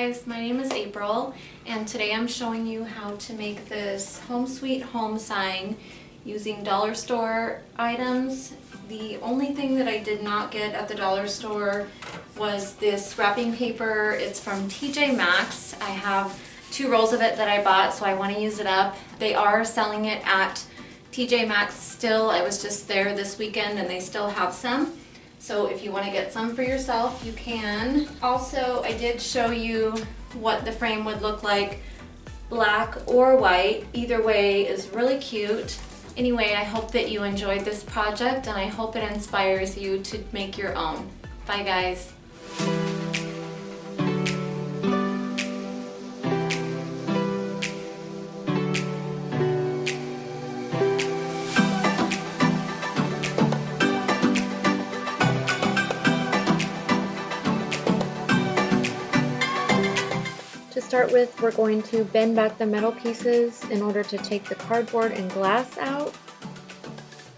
guys, my name is April and today I'm showing you how to make this home sweet home sign using dollar store items. The only thing that I did not get at the dollar store was this wrapping paper. It's from TJ Maxx. I have 2 rolls of it that I bought, so I want to use it up. They are selling it at TJ Maxx still. I was just there this weekend and they still have some. So if you want to get some for yourself, you can. Also, I did show you what the frame would look like, black or white. Either way is really cute. Anyway, I hope that you enjoyed this project and I hope it inspires you to make your own. Bye guys. To start with, we're going to bend back the metal pieces in order to take the cardboard and glass out.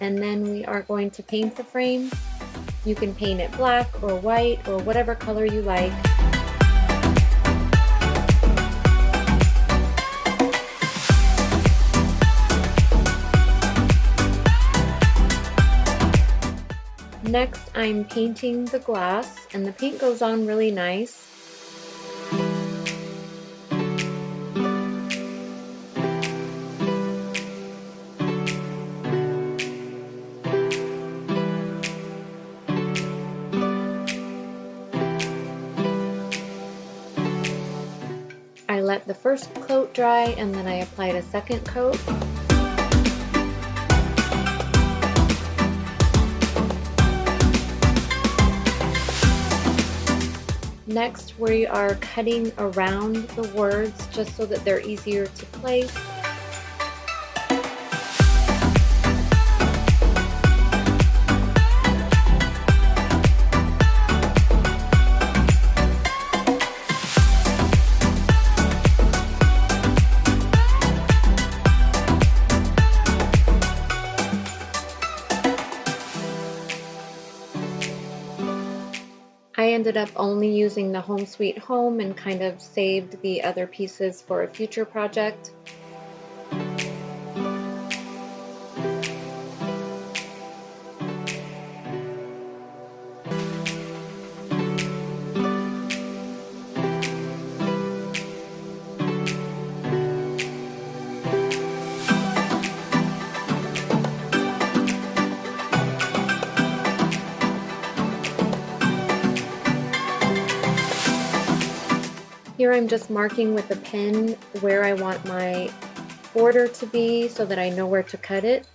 And then we are going to paint the frame. You can paint it black or white or whatever color you like. Next, I'm painting the glass, and the paint goes on really nice. I let the first coat dry and then I applied a second coat. Next, we are cutting around the words just so that they're easier to place. I ended up only using the home sweet home and kind of saved the other pieces for a future project. Here I'm just marking with a pen where I want my border to be so that I know where to cut it.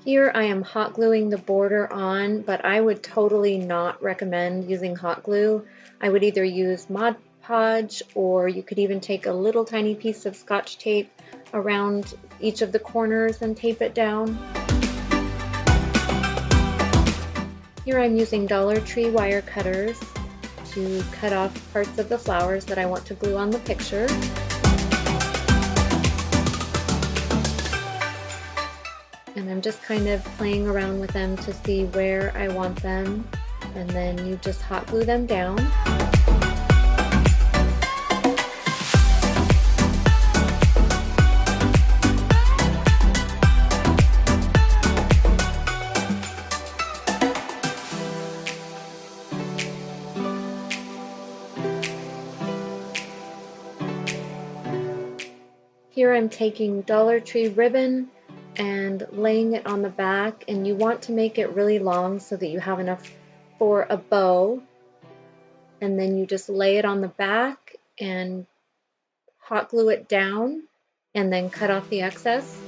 Here I am hot gluing the border on, but I would totally not recommend using hot glue. I would either use Mod Podge, or you could even take a little tiny piece of Scotch tape around each of the corners and tape it down. Here I'm using Dollar Tree wire cutters to cut off parts of the flowers that I want to glue on the picture. And I'm just kind of playing around with them to see where I want them, and then you just hot glue them down. Here I'm taking Dollar Tree ribbon and laying it on the back, and you want to make it really long so that you have enough for a bow, and then you just lay it on the back and hot glue it down and then cut off the excess.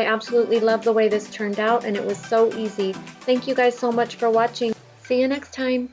I absolutely love the way this turned out, and it was so easy. Thank you guys so much for watching. See you next time.